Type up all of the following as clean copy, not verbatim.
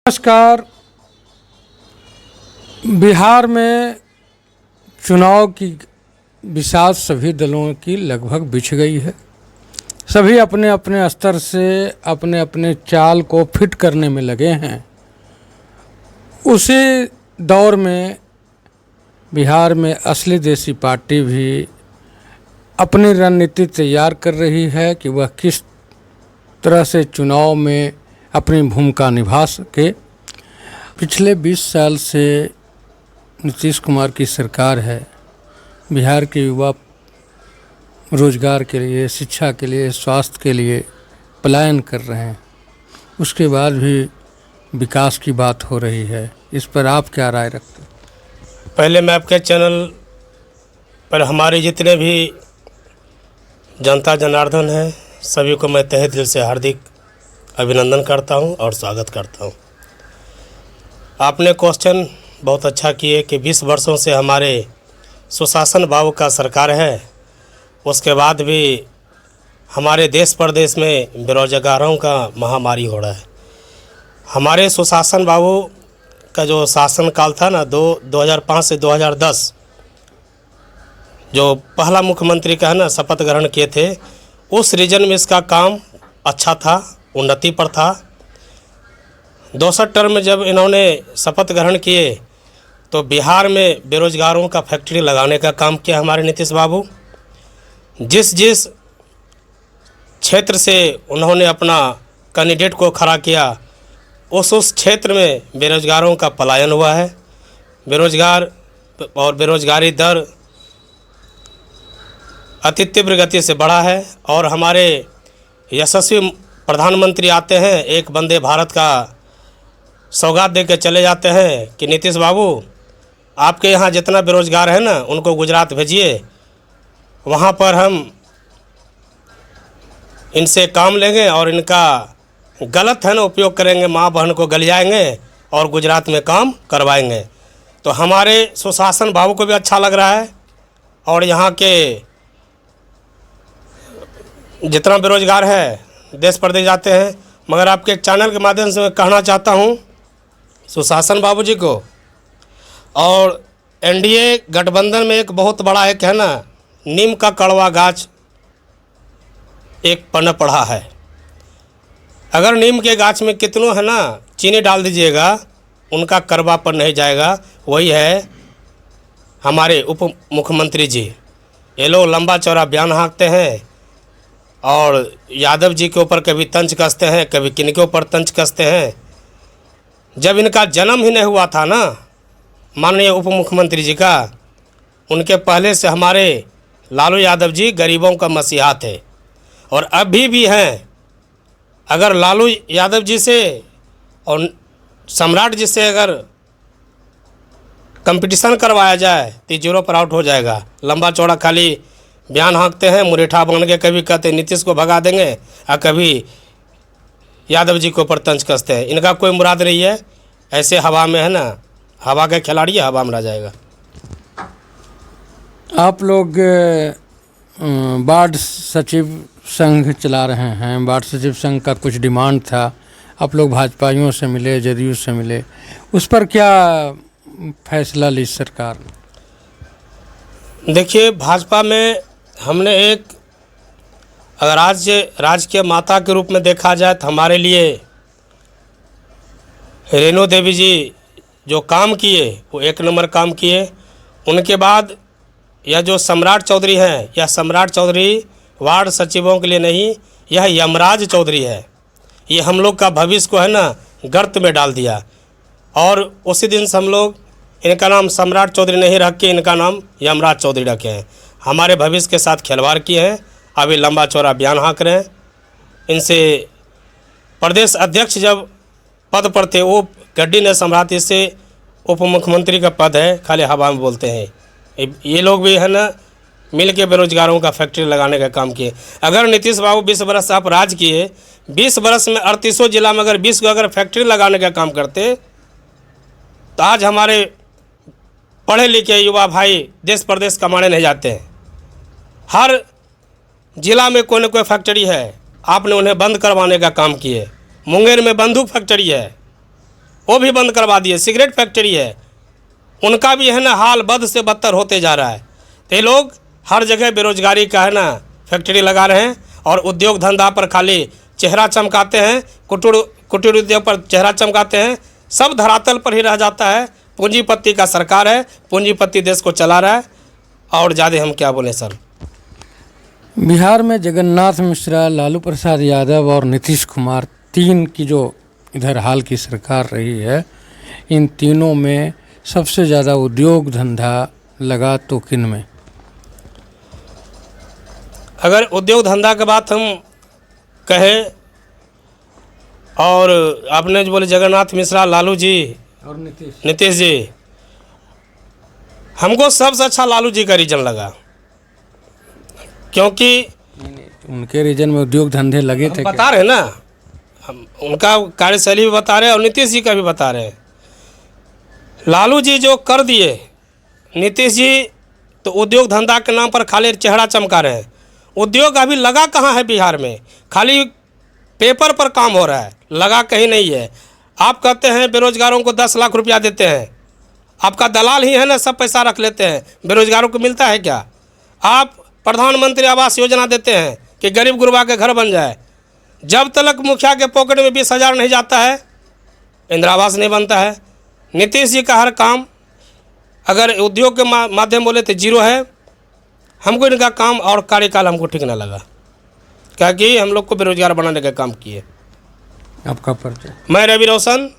नमस्कार। बिहार में चुनाव की बिसात सभी दलों की लगभग बिछ गई है। सभी अपने अपने स्तर से अपने अपने चाल को फिट करने में लगे हैं। उसी दौर में बिहार में असली देसी पार्टी भी अपनी रणनीति तैयार कर रही है कि वह किस तरह से चुनाव में अपनी भूमिका निभा सके। पिछले 20 साल से नीतीश कुमार की सरकार है। बिहार के युवा रोजगार के लिए, शिक्षा के लिए, स्वास्थ्य के लिए पलायन कर रहे हैं। उसके बाद भी विकास की बात हो रही है। इस पर आप क्या राय रखते हैं? पहले मैं आपके चैनल पर हमारे जितने भी जनता जनार्दन हैं सभी को मैं तहे दिल से हार्दिक अभिनंदन करता हूं और स्वागत करता हूं। आपने क्वेश्चन बहुत अच्छा किए कि 20 वर्षों से हमारे सुशासन बाबू का सरकार है, उसके बाद भी हमारे देश प्रदेश में बेरोजगारों का महामारी हो रहा है। हमारे सुशासन बाबू का जो शासन काल था ना 2005 से 2010, जो पहला मुख्यमंत्री का है ना शपथ ग्रहण किए थे, उस रीजन में इसका काम अच्छा था, उन्नति पर था। 62 टर्म में जब इन्होंने शपथ ग्रहण किए तो बिहार में बेरोजगारों का फैक्ट्री लगाने का काम किया हमारे नीतीश बाबू। जिस जिस क्षेत्र से उन्होंने अपना कैंडिडेट को खड़ा किया उस क्षेत्र में बेरोजगारों का पलायन हुआ है। बेरोजगार और बेरोजगारी दर अति तीव्र गति से बढ़ा है और हमारे यशस्वी प्रधानमंत्री आते हैं, एक वंदे भारत का सौगात दे के चले जाते हैं कि नीतीश बाबू आपके यहाँ जितना बेरोजगार है ना उनको गुजरात भेजिए, वहाँ पर हम इनसे काम लेंगे और इनका गलत है ना उपयोग करेंगे, माँ बहन को गलियाएंगे और गुजरात में काम करवाएंगे। तो हमारे सुशासन बाबू को भी अच्छा लग रहा है और यहाँ के जितना बेरोजगार है देश प्रदेश जाते हैं। मगर आपके चैनल के माध्यम से मैं कहना चाहता हूँ सुशासन बाबू जी को, और एनडीए गठबंधन में एक बहुत बड़ा एक है ना नीम का कड़वा गाछ एक पनप पड़ा है। अगर नीम के गाछ में कितनों है ना चीनी डाल दीजिएगा उनका करवापन नहीं जाएगा। वही है हमारे उप मुख्यमंत्री जी। ये लोग लंबा चौड़ा बयान हाँकते हैं और यादव जी के ऊपर कभी तंज कसते हैं, कभी किनके ऊपर तंज कसते हैं। जब इनका जन्म ही नहीं हुआ था ना माननीय उप मुख्यमंत्री जी का, उनके पहले से हमारे लालू यादव जी गरीबों का मसीहा थे और अभी भी हैं। अगर लालू यादव जी से और सम्राट जी से अगर कंपटीशन करवाया जाए तो जीरो पर आउट हो जाएगा। लंबा चौड़ा खाली बयान हाँकते हैं, मुरेठा बन के कभी कहते नीतीश को भगा देंगे और कभी यादव जी के ऊपर तंज कसते हैं। इनका कोई मुराद नहीं है। ऐसे हवा में है ना, हवा के खिलाड़ी हवा में रह जाएगा। आप लोग वार्ड सचिव संघ चला रहे हैं। वार्ड सचिव संघ का कुछ डिमांड था, आप लोग भाजपाइयों से मिले, जदयू से मिले, उस पर क्या फैसला ली सरकार? देखिए, भाजपा में हमने एक अगर राज्य के माता के रूप में देखा जाए तो हमारे लिए रेणु देवी जी जो काम किए वो एक नंबर काम किए। उनके बाद यह जो सम्राट चौधरी हैं, यह सम्राट चौधरी वार्ड सचिवों के लिए नहीं, यह यमराज चौधरी है। ये हम लोग का भविष्य को है ना गर्त में डाल दिया और उसी दिन से हम लोग इनका नाम सम्राट चौधरी नहीं रख के इनका नाम यमराज चौधरी रखे हैं। हमारे भविष्य के साथ खिलवाड़ किए हैं। अभी लंबा चौड़ा बयान हाँक रहे हैं। इनसे प्रदेश अध्यक्ष जब पद पर थे वो गड्डी ने संभालते, इससे उप मुख्यमंत्री का पद है, खाली हवा में बोलते हैं। ये लोग भी है ना मिल के बेरोजगारों का फैक्ट्री लगाने का काम किए। अगर नीतीश बाबू 20 बरस आप राज किए, 20 बरस में 38 जिला में अगर 20 को अगर फैक्ट्री लगाने का काम करते तो आज हमारे पढ़े लिखे युवा भाई देश प्रदेश कमाने नहीं जाते हैं। हर जिला में कोई न कोई फैक्ट्री है, आपने उन्हें बंद करवाने का काम किए। मुंगेर में बंदूक फैक्ट्री है, वो भी बंद करवा दिए। सिगरेट फैक्ट्री है, उनका भी है ना हाल बद से बदतर होते जा रहा है। तो ये लोग हर जगह बेरोजगारी का है ना फैक्ट्री लगा रहे हैं और उद्योग धंधा पर खाली चेहरा चमकाते हैं, कुटीर उद्योग पर चेहरा चमकाते हैं। सब धरातल पर ही रह जाता है। पूंजीपति का सरकार है, पूंजीपति देश को चला रहा है। और ज़्यादा हम क्या बोलें सर। बिहार में जगन्नाथ मिश्रा, लालू प्रसाद यादव और नीतीश कुमार, तीन की जो इधर हाल की सरकार रही है, इन तीनों में सबसे ज़्यादा उद्योग धंधा लगा तो किन में? अगर उद्योग धंधा की बात हम कहें, और आपने जो बोले जगन्नाथ मिश्रा, लालू जी और नीतीश जी, हमको सबसे अच्छा लालू जी का रीजन लगा, क्योंकि उनके रीजन में उद्योग धंधे लगे थे। बता रहे हैं ना, हम उनका कार्यशैली भी बता रहे हैं और नीतीश जी का भी बता रहे हैं। लालू जी जो कर दिए, नीतीश जी तो उद्योग धंधा के नाम पर खाली चेहरा चमका रहे हैं। उद्योग अभी लगा कहाँ है बिहार में? खाली पेपर पर काम हो रहा है, लगा कहीं नहीं है। आप कहते हैं बेरोजगारों को 10 लाख रुपया देते हैं, आपका दलाल ही है ना, सब पैसा रख लेते हैं। बेरोजगारों को मिलता है क्या? आप प्रधानमंत्री आवास योजना देते हैं कि गरीब गुरबा के घर बन जाए, जब तक मुखिया के पॉकेट में 20,000 नहीं जाता है इंदिरा आवास नहीं बनता है। नीतीश जी का हर काम अगर उद्योग के माध्यम बोले तो जीरो है। हमको इनका काम और कार्यकाल हमको ठीक ना लगा, क्योंकि हम लोग को बेरोजगार बनाने का काम किए। आपका परिचय? मैं रवि रोशन,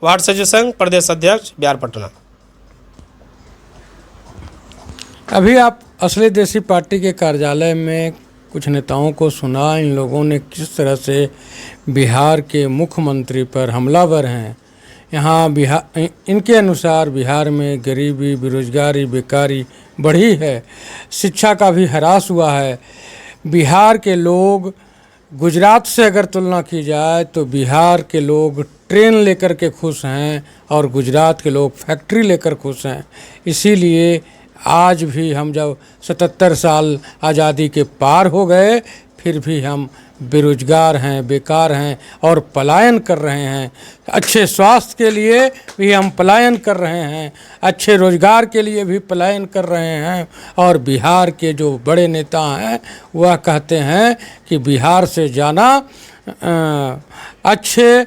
वार्ड सचिव संघ, प्रदेश अध्यक्ष, बिहार पटना। अभी आप असली देसी पार्टी के कार्यालय में कुछ नेताओं को सुना, इन लोगों ने किस तरह से बिहार के मुख्यमंत्री पर हमलावर हैं। यहाँ बिहार, इनके अनुसार बिहार में गरीबी, बेरोजगारी, बेकारी बढ़ी है, शिक्षा का भी ह्रास हुआ है। बिहार के लोग, गुजरात से अगर तुलना की जाए तो बिहार के लोग ट्रेन लेकर के खुश हैं और गुजरात के लोग फैक्ट्री लेकर खुश हैं। इसीलिए आज भी हम जब 77 साल आज़ादी के पार हो गए, फिर भी हम बेरोजगार हैं, बेकार हैं और पलायन कर रहे हैं। अच्छे स्वास्थ्य के लिए भी हम पलायन कर रहे हैं, अच्छे रोजगार के लिए भी पलायन कर रहे हैं। और बिहार के जो बड़े नेता हैं वह कहते हैं कि बिहार से जाना अच्छे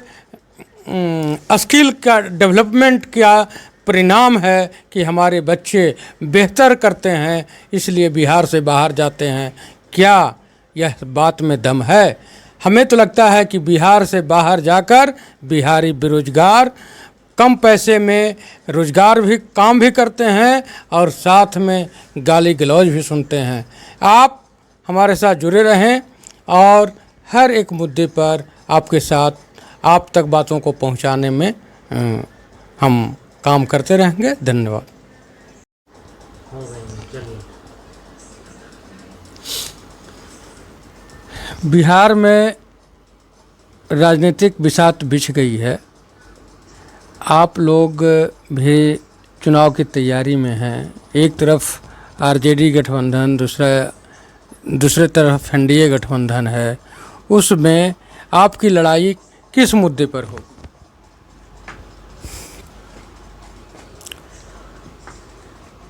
स्किल का डेवलपमेंट का परिणाम है कि हमारे बच्चे बेहतर करते हैं, इसलिए बिहार से बाहर जाते हैं। क्या यह बात में दम है? हमें तो लगता है कि बिहार से बाहर जाकर बिहारी बेरोजगार कम पैसे में रोजगार भी काम भी करते हैं और साथ में गाली गलौज भी सुनते हैं। आप हमारे साथ जुड़े रहें और हर एक मुद्दे पर आपके साथ आप तक बातों को पहुंचाने में हम काम करते रहेंगे। धन्यवाद। बिहार में राजनीतिक बिसात बिछ गई है। आप लोग भी चुनाव की तैयारी में हैं। एक तरफ आरजेडी गठबंधन, दूसरे तरफ एनडीए गठबंधन है। उसमें आपकी लड़ाई किस मुद्दे पर हो?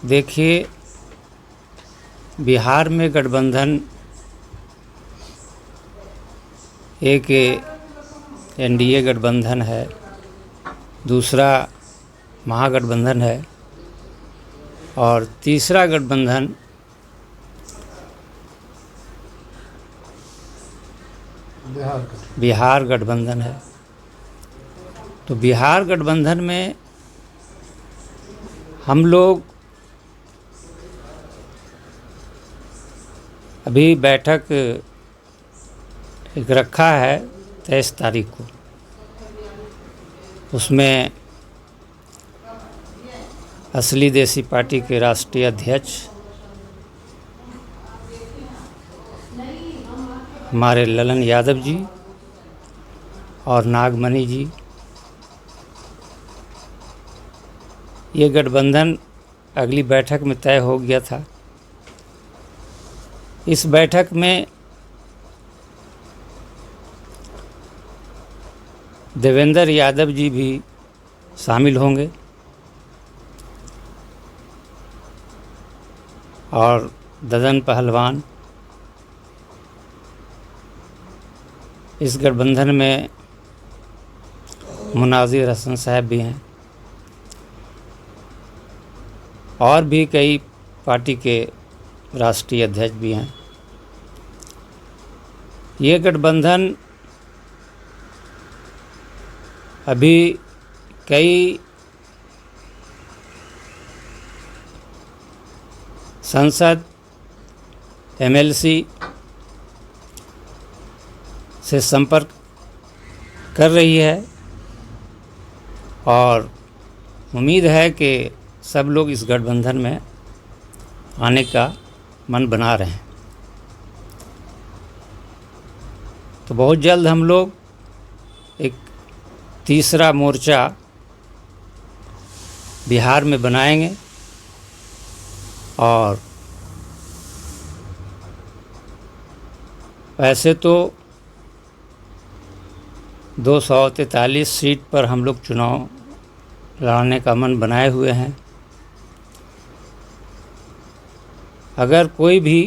देखिए, बिहार में गठबंधन एक एनडीए गठबंधन है, दूसरा महागठबंधन है और तीसरा गठबंधन बिहार गठबंधन है। तो बिहार गठबंधन में हम लोग अभी बैठक एक रखा है 23 तारीख को। उसमें असली देसी पार्टी के राष्ट्रीय अध्यक्ष हमारे ललन यादव जी और नागमणि जी, ये गठबंधन अगली बैठक में तय हो गया था। इस बैठक में देवेंद्र यादव जी भी शामिल होंगे और ददन पहलवान इस गठबंधन में मुनाजिर हसन साहब भी हैं और भी कई पार्टी के राष्ट्रीय अध्यक्ष भी हैं। ये गठबंधन अभी कई संसद एमएलसी से संपर्क कर रही है और उम्मीद है कि सब लोग इस गठबंधन में आने का मन बना रहे हैं। तो बहुत जल्द हम लोग एक तीसरा मोर्चा बिहार में बनाएंगे और वैसे तो 243 सीट पर हम लोग चुनाव लड़ने का मन बनाए हुए हैं। अगर कोई भी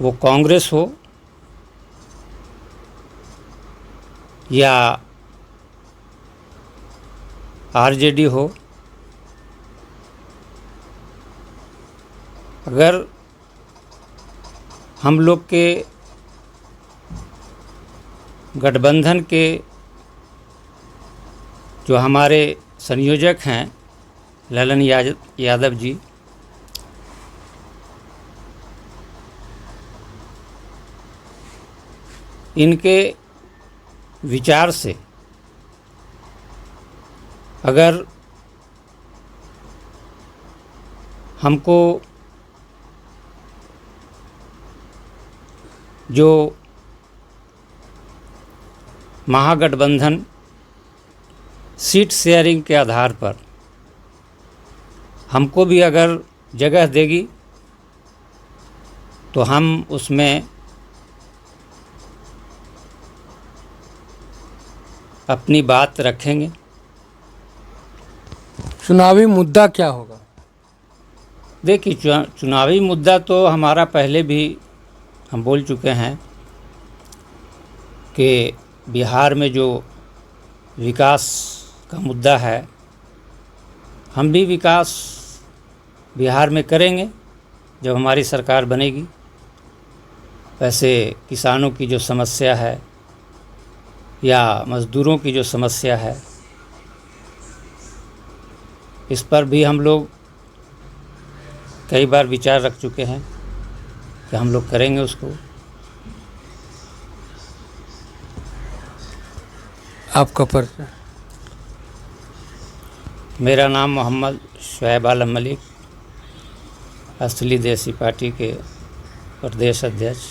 वो कांग्रेस हो या आरजेडी हो, अगर हम लोग के गठबंधन के जो हमारे संयोजक हैं ललन यादव जी, इनके विचार से अगर हमको जो महागठबंधन सीट शेयरिंग के आधार पर हमको भी अगर जगह देगी तो हम उसमें अपनी बात रखेंगे। चुनावी मुद्दा क्या होगा? देखिए, चुनावी मुद्दा तो हमारा पहले भी हम बोल चुके हैं कि बिहार में जो विकास का मुद्दा है, हम भी विकास बिहार में करेंगे जब हमारी सरकार बनेगी। वैसे किसानों की जो समस्या है या मज़दूरों की जो समस्या है, इस पर भी हम लोग कई बार विचार रख चुके हैं कि हम लोग करेंगे उसको। आपका परिचय? मेरा नाम मोहम्मद शुएब आलम मलिक, असली देसी पार्टी के प्रदेश अध्यक्ष।